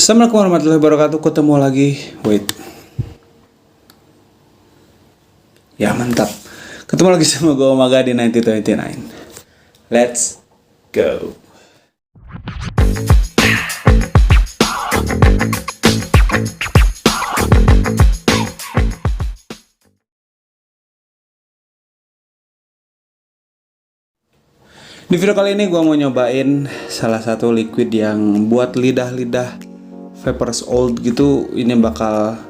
Assalamualaikum warahmatullahi wabarakatuh. Ketemu lagi. Wait. Ya mantap. Ketemu lagi sama gue Omaga di 9029. Let's go. Di video kali ini gue mau nyobain salah satu liquid yang buat lidah-lidah vapors old gitu. Ini bakal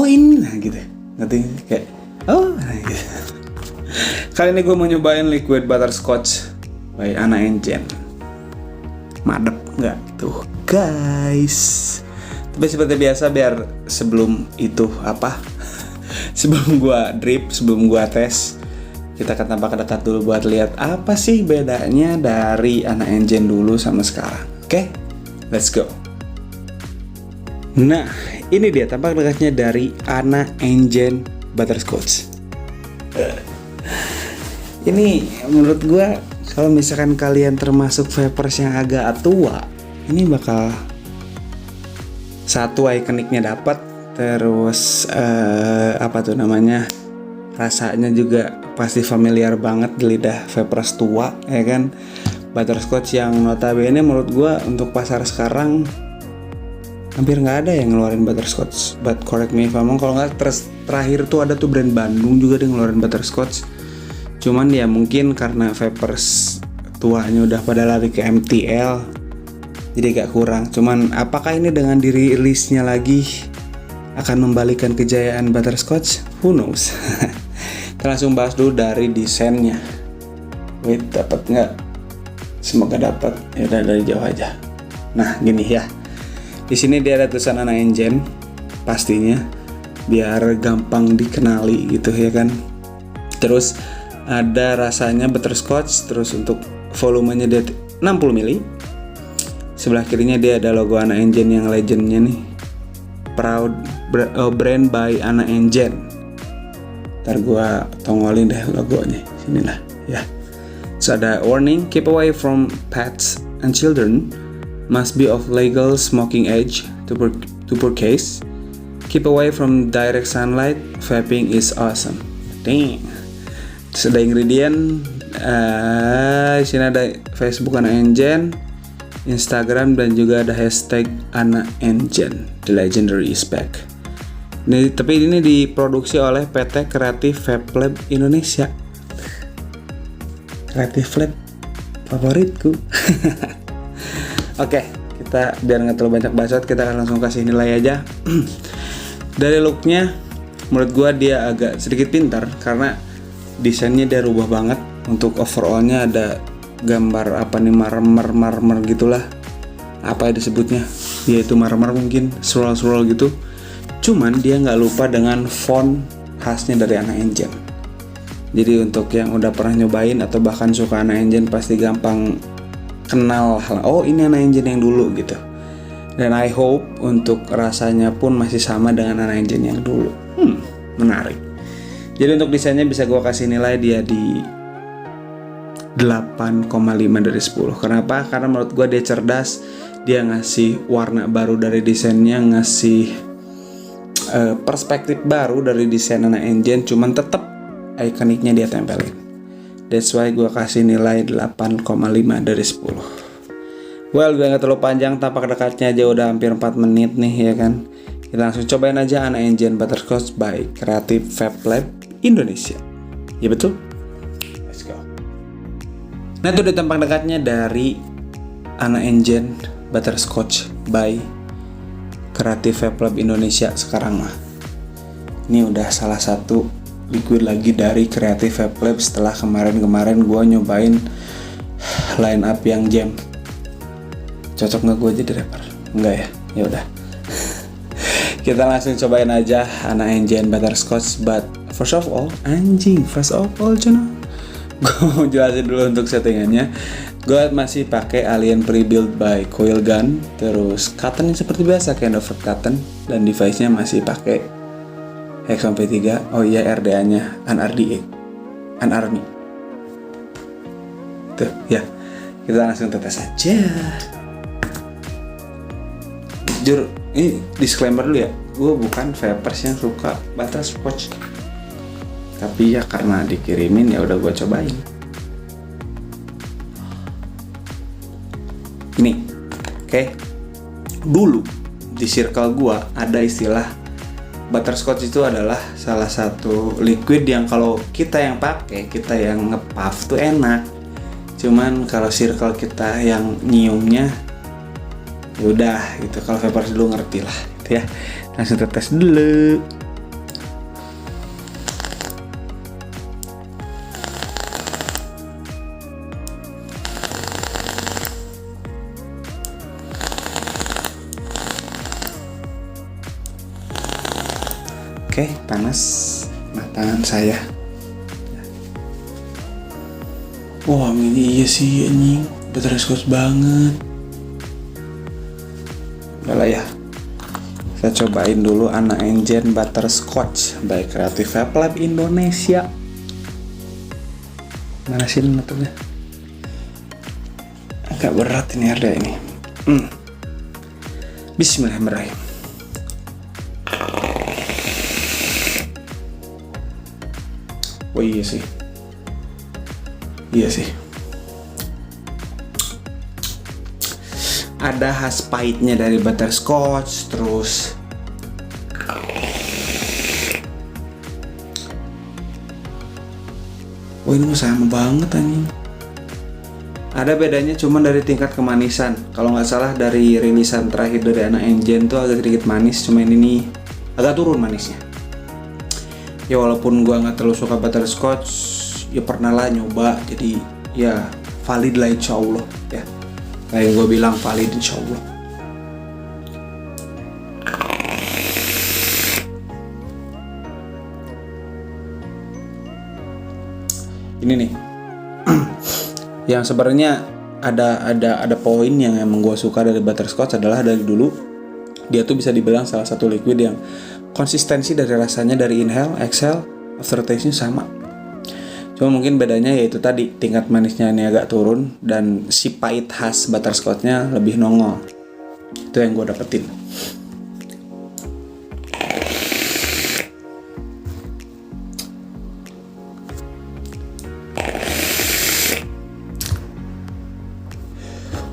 ini nah gitu, ngerti kayak nah gitu. Kali ini gue mau nyobain liquid butterscotch by Anna Engine. Madep nggak tuh guys? Tapi seperti biasa, biar sebelum itu sebelum gue drip, sebelum gue tes, kita akan tampak dekat dulu buat lihat apa sih bedanya dari Anna Engine dulu sama sekarang. Oke, let's go. Nah, ini dia tampak dekatnya dari Anna Engine Butterscotch. Ini menurut gue, kalau misalkan kalian termasuk vapers yang agak tua, ini bakal satu ikoniknya dapat, terus rasanya juga pasti familiar banget di lidah vapers tua, ya kan? Butterscotch yang notabene menurut gua untuk pasar sekarang hampir nggak ada yang ngeluarin butterscotch. But correct me if I'm wrong, kalau nggak terakhir tuh ada tuh brand Bandung juga yang ngeluarin butterscotch. Cuman ya mungkin karena vapers tuanya udah pada lari ke MTL, jadi agak kurang. Cuman apakah ini dengan dirilisnya lagi akan membalikan kejayaan butterscotch? Who knows? Kita langsung bahas dulu dari desainnya. Wait, dapat nggak? Semoga dapat. Ya udah, dari jauh aja. Nah, gini ya. Di sini dia ada tulisan Anna Engine, pastinya biar gampang dikenali gitu ya kan. Terus ada rasanya butterscotch. Terus untuk volumenya dia 60 ml. Sebelah kirinya dia ada logo Anna Engine yang legendnya nih. Proud brand by Anna Engine. Ntar gua tongolin deh logonya, sinilah ya. So ada warning, keep away from pets and children, must be of legal smoking age to purchase, keep away from direct sunlight, vaping is awesome. Dang. Terus ada ingredient, di sini ada Facebook Anna Engine, Instagram, dan juga ada hashtag Anna Engine, the legendary is back. Tapi ini diproduksi oleh PT Creative Vape Lab Indonesia. Creative Lab favoritku. Oke, kita biar nggak terlalu banyak bacot, kita akan langsung kasih nilai aja. Dari looknya, menurut gua dia agak sedikit pintar karena desainnya dia rubah banget. Untuk overallnya ada gambar marmer gitulah. Apa ya disebutnya? Yaitu marmer mungkin, swirl gitu. Cuman dia nggak lupa dengan font khasnya dari Anna Engine. Jadi untuk yang udah pernah nyobain atau bahkan suka Anna Engine pasti gampang kenal ini Anna Engine yang dulu gitu. Dan I hope untuk rasanya pun masih sama dengan Anna Engine yang dulu. Menarik. Jadi untuk desainnya bisa gue kasih nilai dia di 8,5 dari 10. Kenapa? Karena menurut gue dia cerdas. Dia ngasih warna baru dari desainnya, ngasih perspektif baru dari desain Anna Engine, cuman tetap ikoniknya dia tempelin. That's why gue kasih nilai 8,5 dari 10. Well, biar gak terlalu panjang, tampak dekatnya aja udah hampir 4 menit nih ya kan. Kita langsung cobain aja Anna Engine Butterscotch by Creative Vape Lab Indonesia. Ya betul? Let's go. Nah itu udah tampak dekatnya dari Anna Engine Butterscotch by Creative Vape Lab Indonesia sekarang mah. Ini udah salah satu liquid lagi dari Creative Vape Lab setelah kemarin gue nyobain line up yang jam. Cocok nggak gue jadi rapper? Enggak ya? Ya udah. Kita langsung cobain aja Anna Engine Butterscotch. But first of all, Jono. Gue mau jelasin dulu untuk settingannya. Gue masih pakai Alien Pre-Built by Coil Gun, terus cotton seperti biasa, kind of cotton, dan device-nya masih pakai Hexon V3. Oh iya, RDA-nya Unarmy. Tuh ya, kita langsung tetes aja. Jujur, ini disclaimer dulu ya, gue bukan vapers yang suka butterscotch, tapi ya karena dikirimin ya udah gue cobain. Ini, oke. Dulu di circle gue ada istilah butterscotch itu adalah salah satu liquid yang kalau kita yang pakai, kita yang nge-puff tuh enak. Cuman kalau circle kita yang nyiumnya ya udah gitu. Kalau vapers dulu ngerti lah gitu ya. Langsung tes dulu. Oke, panas tangan saya. Wah, ini iya sih anjing, butterscotch banget. Udah lah ya, kita cobain dulu Anna Engine Butterscotch by Creative Vape Lab Indonesia. Mana sih metodenya? Agak berat ini harga ini. Bismillahirrahmanirrahim. Oh iya sih. Iya sih. Ada khas pahitnya dari butterscotch, terus ini sama banget anjing. Ada bedanya cuma dari tingkat kemanisan. Kalau nggak salah dari rilisan terakhir dari Anna Engine tuh agak sedikit manis, cuma ini agak turun manisnya. Ya walaupun gua nggak terlalu suka butterscotch, ya pernah lah nyoba, jadi ya valid lah insya Allah ya. Kayak gue bilang valid insya Allah. Ini nih yang sebenarnya ada poin yang emang gue suka dari butterscotch adalah dari dulu dia tuh bisa dibilang salah satu liquid yang konsistensi dari rasanya dari inhale, exhale, aftertaste-nya sama. Cuma mungkin bedanya yaitu tadi tingkat manisnya ini agak turun dan si pahit khas butterscotch-nya lebih nongol. Itu yang gue dapetin.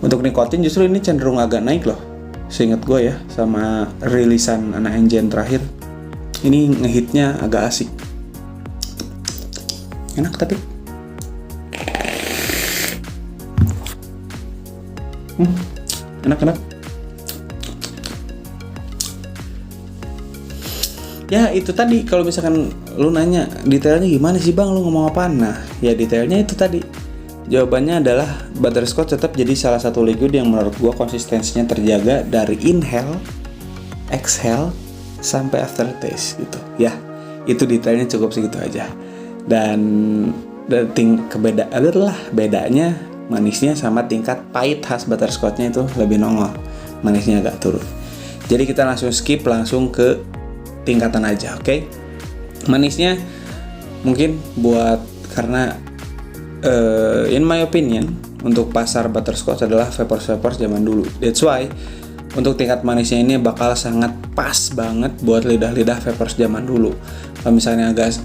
Untuk nikotin justru ini cenderung agak naik loh. Seingat gue ya, sama rilisan Anna Engine terakhir. Ini ngehitnya agak asik. Enak tapi enak. Ya itu tadi, kalau misalkan lu nanya detailnya gimana sih bang, lu ngomong apaan? Nah ya detailnya itu tadi. Jawabannya adalah butterscotch tetap jadi salah satu liquid yang menurut gua konsistensinya terjaga dari inhale, exhale, sampai aftertaste gitu ya. Itu detailnya cukup segitu aja. Dan bedanya manisnya sama tingkat pahit khas butterscotch-nya itu lebih nongol, manisnya agak turun. Jadi kita langsung skip langsung ke tingkatan aja, oke? Manisnya mungkin buat karena in my opinion untuk pasar butterscotch adalah vapors zaman dulu. That's why untuk tingkat manisnya ini bakal sangat pas banget buat lidah-lidah vapors zaman dulu. Kalau misalnya agak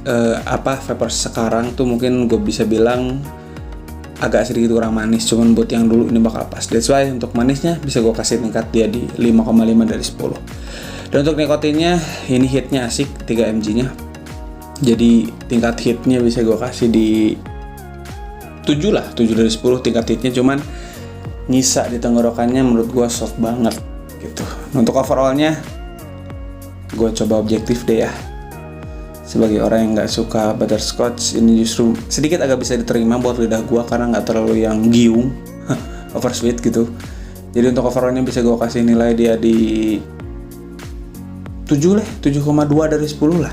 vapors sekarang tuh mungkin gue bisa bilang agak sedikit kurang manis, cuman buat yang dulu ini bakal pas. That's why untuk manisnya bisa gue kasih tingkat dia di 5,5 dari 10. Dan untuk nikotinnya ini hitnya asik 3 mg nya. Jadi tingkat hitnya bisa gue kasih di 7 dari 10 tingkat hitnya, cuman nyisa di tenggorokannya menurut gue soft banget gitu. Untuk overallnya gue coba objektif deh ya. Sebagai orang yang nggak suka butterscotch, ini justru sedikit agak bisa diterima buat lidah gue karena nggak terlalu yang giung, oversweet gitu. Jadi untuk overallnya bisa gue kasih nilai dia di 7,2 dari 10 lah.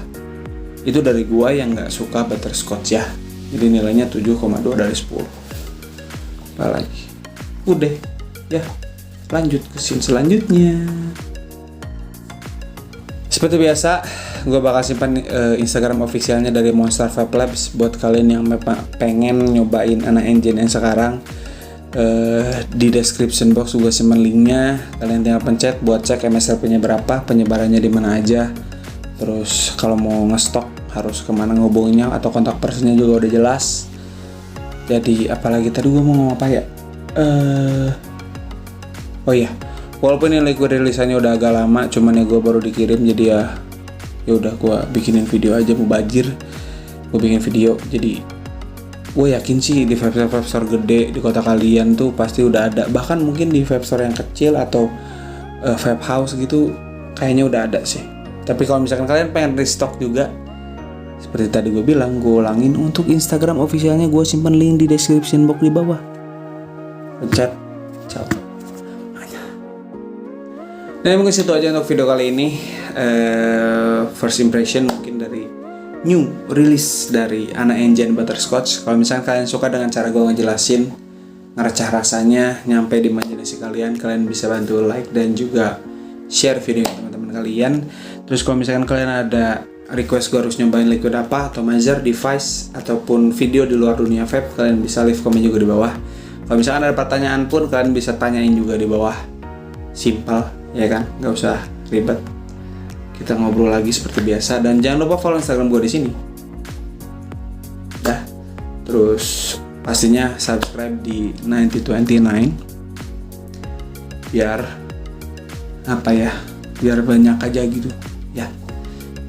Itu dari gue yang nggak suka butterscotch ya. Jadi nilainya 7,2 dari 10. Apa lagi? Udah ya, lanjut ke scene selanjutnya. Seperti biasa, gue bakal simpan Instagram officialnya dari Monster Vape Labs buat kalian yang pengen nyobain Anna Engine yang sekarang. Di description box gue simpen linknya, kalian tinggal pencet buat cek MSRP-nya berapa, penyebarannya di mana aja. Terus kalau mau ngestok harus kemana ngubunginya, atau kontak personnya juga udah jelas. Jadi apalagi tadi gue mau ngomong apa ya? Oh iya, walaupun ini liquid rilisannya udah agak lama, cuman ya gue baru dikirim, jadi ya udah gue bikinin video aja, mubazir. Gue bikin video, jadi gue yakin sih di vape store gede di kota kalian tuh pasti udah ada. Bahkan mungkin di vape store yang kecil atau vape house gitu kayaknya udah ada sih. Tapi kalau misalkan kalian pengen restock juga, seperti tadi gue bilang, gue ulangin, untuk Instagram officialnya gue simpen link di description box di bawah. Pencet, ciao. Nah mungkin situ aja untuk video kali ini. First impression mungkin dari new release dari Ana Engine Butterscotch. Kalau misalnya kalian suka dengan cara gue ngejelasin, ngerecah rasanya, nyampe di imajinasi kalian bisa bantu like dan juga share video teman-teman kalian. Terus kalau misalkan kalian ada request gue harus nyobain liquid apa, atomizer, device, ataupun video di luar dunia vape, kalian bisa leave komen juga di bawah. Kalau misalkan ada pertanyaan pun, kalian bisa tanyain juga di bawah. Simple, ya kan? Gak usah ribet. Kita ngobrol lagi seperti biasa, dan jangan lupa follow Instagram gue di sini. Dah. Terus pastinya subscribe di 9029 biar apa ya? Biar banyak aja gitu. Ya.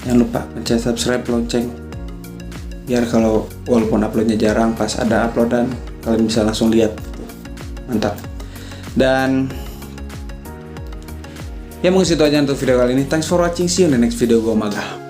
Jangan lupa pencet subscribe, lonceng. Biar kalau walaupun uploadnya jarang, pas ada uploadan kalian bisa langsung lihat. Mantap. Dan ya mungkin situ aja untuk video kali ini. Thanks for watching. See you in the next video. Gue Maga.